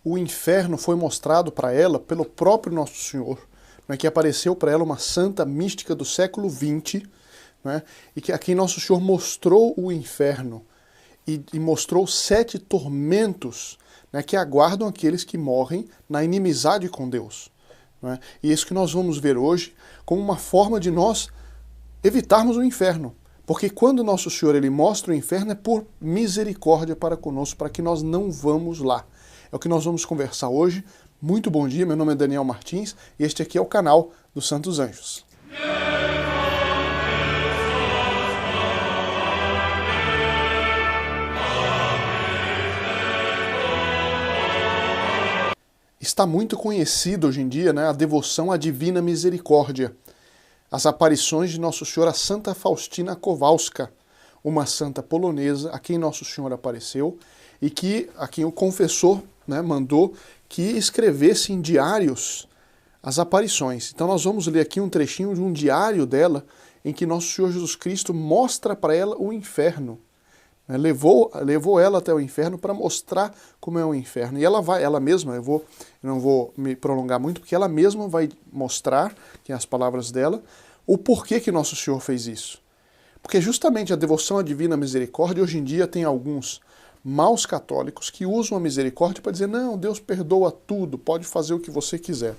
o inferno foi mostrado para ela pelo próprio Nosso Senhor, né, que apareceu para ela uma santa mística do século XX, né, e que a quem Nosso Senhor mostrou o inferno e mostrou 7 tormentos, né, que aguardam aqueles que morrem na inimizade com Deus. Né? E isso que nós vamos ver hoje como uma forma de nós evitarmos o inferno. Porque quando Nosso Senhor ele mostra o inferno é por misericórdia para conosco, para que nós não vamos lá. É o que nós vamos conversar hoje. Muito bom dia, meu nome é Daniel Martins e este aqui é o canal dos Santos Anjos. Está muito conhecido hoje em dia, né, a devoção à Divina Misericórdia. As aparições de Nosso Senhor a Santa Faustina Kowalska, uma santa polonesa a quem Nosso Senhor apareceu e a quem o confessor, né, mandou que escrevesse em diários as aparições. Então nós vamos ler aqui um trechinho de um diário dela em que Nosso Senhor Jesus Cristo mostra para ela o inferno. Levou ela até o inferno para mostrar como é o inferno. E ela mesma, eu não vou me prolongar muito, porque ela mesma vai mostrar, que é as palavras dela, o porquê que Nosso Senhor fez isso. Porque justamente a devoção à Divina Misericórdia, hoje em dia tem alguns maus católicos que usam a misericórdia para dizer, não, Deus perdoa tudo, pode fazer o que você quiser.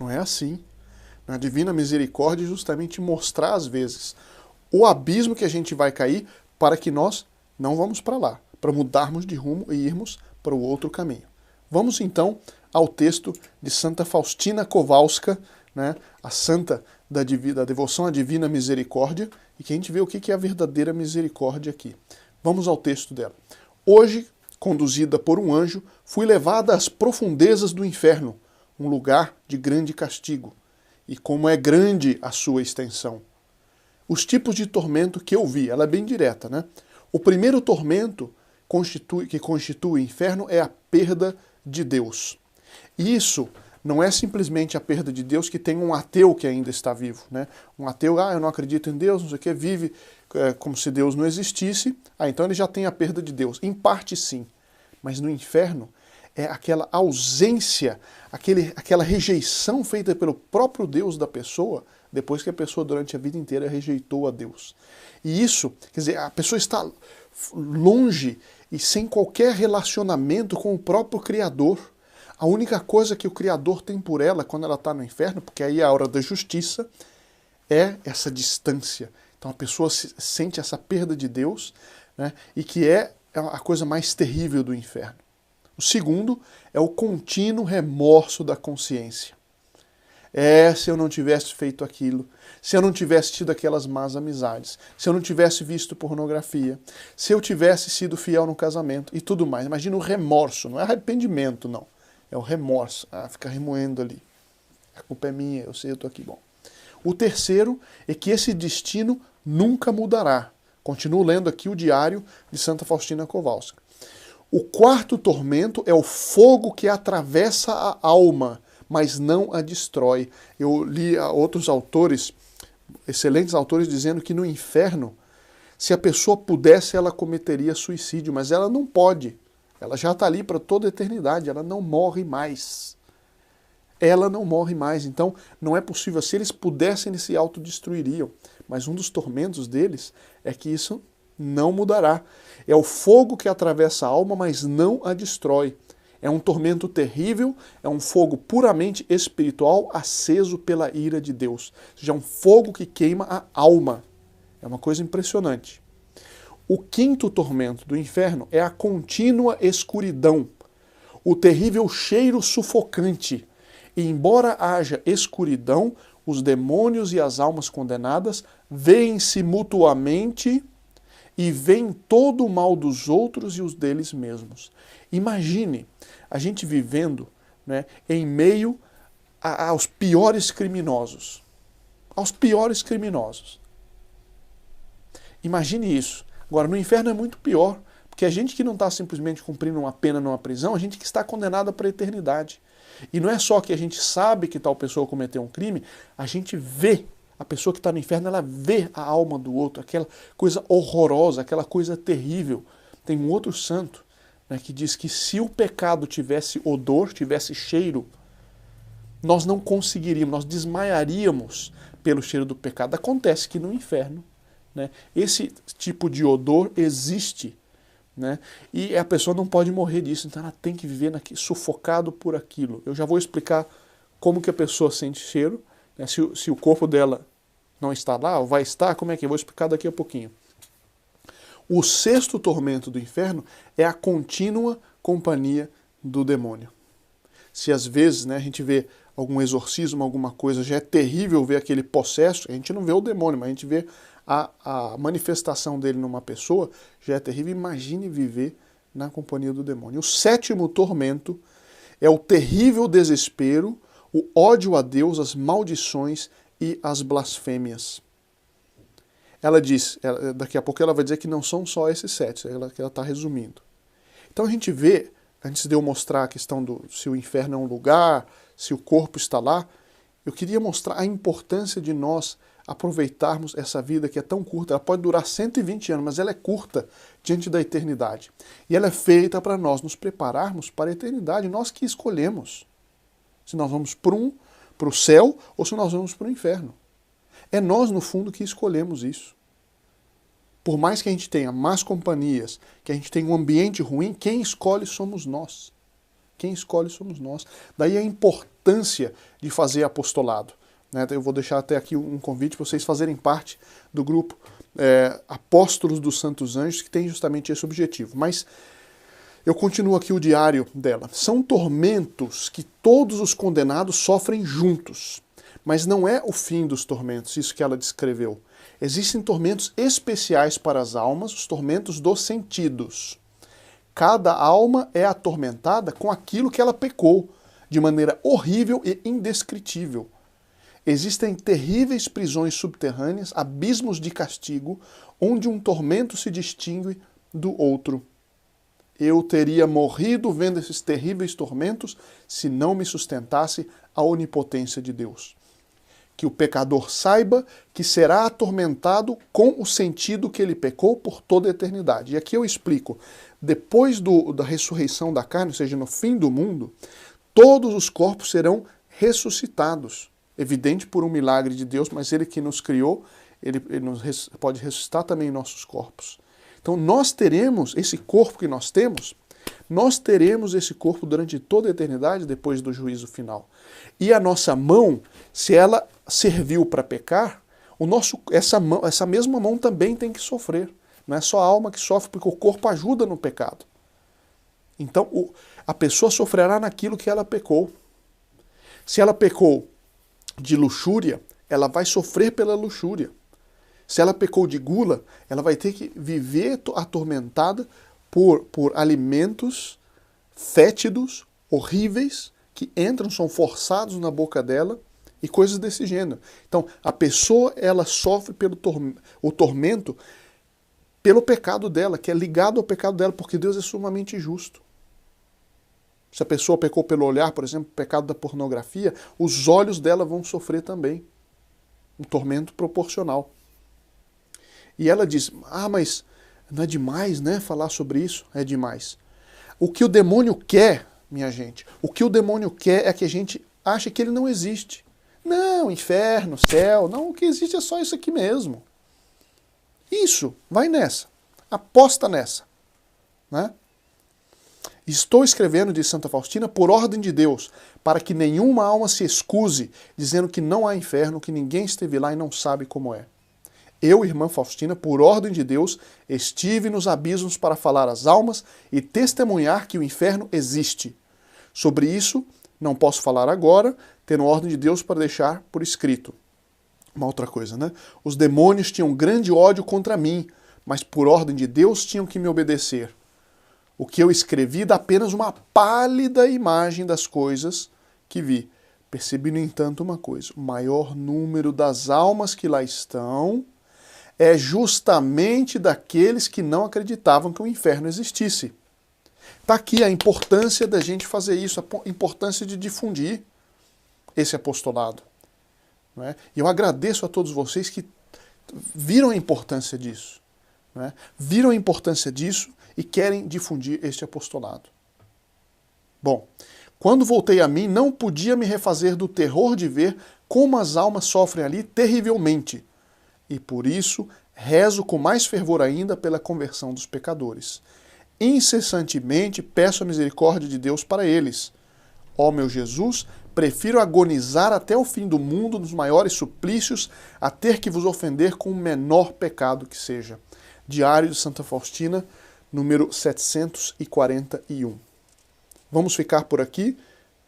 Não é assim. A Divina Misericórdia é justamente mostrar, às vezes, o abismo que a gente vai cair para que nós não vamos para lá, para mudarmos de rumo e irmos para o outro caminho. Vamos então ao texto de Santa Faustina Kowalska, né, a santa da devoção à Divina Misericórdia, e que a gente vê o que é a verdadeira misericórdia aqui. Vamos ao texto dela. Hoje, conduzida por um anjo, fui levada às profundezas do inferno, um lugar de grande castigo. E como é grande a sua extensão. Os tipos de tormento que eu vi, ela é bem direta, né? O primeiro tormento que constitui o inferno é a perda de Deus. E isso não é simplesmente a perda de Deus que tem um ateu que ainda está vivo, né? Um ateu, eu não acredito em Deus, não sei o que, vive como se Deus não existisse, então ele já tem a perda de Deus. Em parte sim, mas no inferno é aquela ausência, aquela rejeição feita pelo próprio Deus da pessoa, depois que a pessoa durante a vida inteira rejeitou a Deus. E isso, quer dizer, a pessoa está longe e sem qualquer relacionamento com o próprio Criador. A única coisa que o Criador tem por ela quando ela está no inferno, porque aí é a hora da justiça, é essa distância. Então a pessoa sente essa perda de Deus, né, e que é a coisa mais terrível do inferno. O segundo é o contínuo remorso da consciência. Se eu não tivesse feito aquilo, se eu não tivesse tido aquelas más amizades, se eu não tivesse visto pornografia, se eu tivesse sido fiel no casamento e tudo mais. Imagina o remorso, não é arrependimento, não. É o remorso, fica remoendo ali. A culpa é minha, eu sei, eu estou aqui. Bom. O terceiro é que esse destino nunca mudará. Continuo lendo aqui o diário de Santa Faustina Kowalska. O quarto tormento é o fogo que atravessa a alma, mas não a destrói. Eu li outros autores, excelentes autores, dizendo que no inferno, se a pessoa pudesse, ela cometeria suicídio, mas ela não pode. Ela já está ali para toda a eternidade, ela não morre mais. Ela não morre mais, então não é possível. Se eles pudessem, eles se autodestruiriam. Mas um dos tormentos deles é que isso não mudará. É o fogo que atravessa a alma, mas não a destrói. É um tormento terrível, é um fogo puramente espiritual, aceso pela ira de Deus. Ou seja, é um fogo que queima a alma. É uma coisa impressionante. O quinto tormento do inferno é a contínua escuridão, o terrível cheiro sufocante. E embora haja escuridão, os demônios e as almas condenadas veem-se mutuamente e veem todo o mal dos outros e os deles mesmos. Imagine a gente vivendo, né, em meio aos piores criminosos. Aos piores criminosos. Imagine isso. Agora, no inferno é muito pior, porque a gente que não está simplesmente cumprindo uma pena numa prisão, a gente que está condenado para a eternidade. E não é só que a gente sabe que tal pessoa cometeu um crime, a gente vê. A pessoa que está no inferno, ela vê a alma do outro, aquela coisa horrorosa, aquela coisa terrível. Tem um outro santo, né, que diz que se o pecado tivesse odor, tivesse cheiro, nós não conseguiríamos, nós desmaiaríamos pelo cheiro do pecado. Acontece que no inferno, né, esse tipo de odor existe, né, e a pessoa não pode morrer disso, então ela tem que viver sufocado por aquilo. Eu já vou explicar como que a pessoa sente cheiro, né, se o corpo dela não está lá, ou vai estar, como é que é? Eu vou explicar daqui a pouquinho. O sexto tormento do inferno é a contínua companhia do demônio. Se às vezes, né, a gente vê algum exorcismo, alguma coisa, já é terrível ver aquele possesso, a gente não vê o demônio, mas a gente vê a manifestação dele numa pessoa, já é terrível. Imagine viver na companhia do demônio. O sétimo tormento é o terrível desespero, o ódio a Deus, as maldições e as blasfêmias. Ela diz, daqui a pouco ela vai dizer que não são só esses sete, que ela está resumindo. Então a gente vê, antes de eu mostrar a questão se o inferno é um lugar, se o corpo está lá, eu queria mostrar a importância de nós aproveitarmos essa vida que é tão curta. Ela pode durar 120 anos, mas ela é curta diante da eternidade. E ela é feita para nós nos prepararmos para a eternidade, nós que escolhemos. Se nós vamos para o céu ou se nós vamos para o inferno. É nós, no fundo, que escolhemos isso. Por mais que a gente tenha más companhias, que a gente tenha um ambiente ruim, quem escolhe somos nós. Quem escolhe somos nós. Daí a importância de fazer apostolado. Né? Eu vou deixar até aqui um convite para vocês fazerem parte do grupo Apóstolos dos Santos Anjos, que tem justamente esse objetivo. Mas eu continuo aqui o diário dela. São tormentos que todos os condenados sofrem juntos. Mas não é o fim dos tormentos, isso que ela descreveu. Existem tormentos especiais para as almas, os tormentos dos sentidos. Cada alma é atormentada com aquilo que ela pecou, de maneira horrível e indescritível. Existem terríveis prisões subterrâneas, abismos de castigo, onde um tormento se distingue do outro. Eu teria morrido vendo esses terríveis tormentos se não me sustentasse a onipotência de Deus. Que o pecador saiba que será atormentado com o sentido que ele pecou por toda a eternidade. E aqui eu explico. Depois da ressurreição da carne, ou seja, no fim do mundo, todos os corpos serão ressuscitados. Evidente por um milagre de Deus, mas Ele que nos criou, Ele pode ressuscitar também nossos corpos. Então nós teremos esse corpo que nós teremos esse corpo durante toda a eternidade depois do juízo final. E a nossa mão, se ela serviu para pecar, essa mesma mão também tem que sofrer. Não é só a alma que sofre, porque o corpo ajuda no pecado. Então a pessoa sofrerá naquilo que ela pecou. Se ela pecou de luxúria, ela vai sofrer pela luxúria. Se ela pecou de gula, ela vai ter que viver atormentada por alimentos fétidos, horríveis, que entram, são forçados na boca dela e coisas desse gênero. Então, a pessoa, ela sofre o tormento pelo pecado dela, que é ligado ao pecado dela, porque Deus é sumamente justo. Se a pessoa pecou pelo olhar, por exemplo, o pecado da pornografia, os olhos dela vão sofrer também um tormento proporcional. E ela diz, mas não é demais, né, falar sobre isso? É demais. O que o demônio quer, minha gente, o que o demônio quer é que a gente ache que ele não existe. Não, inferno, céu, não, o que existe é só isso aqui mesmo. Isso, vai nessa, aposta nessa, né? Estou escrevendo, diz Santa Faustina, por ordem de Deus, para que nenhuma alma se excuse, dizendo que não há inferno, que ninguém esteve lá e não sabe como é. Eu, irmã Faustina, por ordem de Deus, estive nos abismos para falar às almas e testemunhar que o inferno existe. Sobre isso, não posso falar agora, tendo ordem de Deus para deixar por escrito. Uma outra coisa, né? Os demônios tinham grande ódio contra mim, mas por ordem de Deus tinham que me obedecer. O que eu escrevi dá apenas uma pálida imagem das coisas que vi. Percebi, no entanto, uma coisa. O maior número das almas que lá estão é justamente daqueles que não acreditavam que o inferno existisse. Está aqui a importância da gente fazer isso, a importância de difundir esse apostolado. Não é? E eu agradeço a todos vocês que viram a importância disso. Não é? Viram a importância disso e querem difundir este apostolado. Bom, quando voltei a mim, não podia me refazer do terror de ver como as almas sofrem ali terrivelmente. E por isso rezo com mais fervor ainda pela conversão dos pecadores. Incessantemente peço a misericórdia de Deus para eles. Ó meu Jesus, prefiro agonizar até o fim do mundo nos maiores suplícios a ter que vos ofender com o menor pecado que seja. Diário de Santa Faustina, número 741. Vamos ficar por aqui.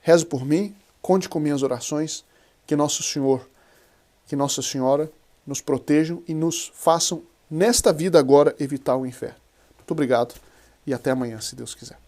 Rezo por mim, conte com minhas orações, que Nosso Senhor, que Nossa Senhora nos protejam e nos façam, nesta vida agora, evitar o inferno. Muito obrigado e até amanhã, se Deus quiser.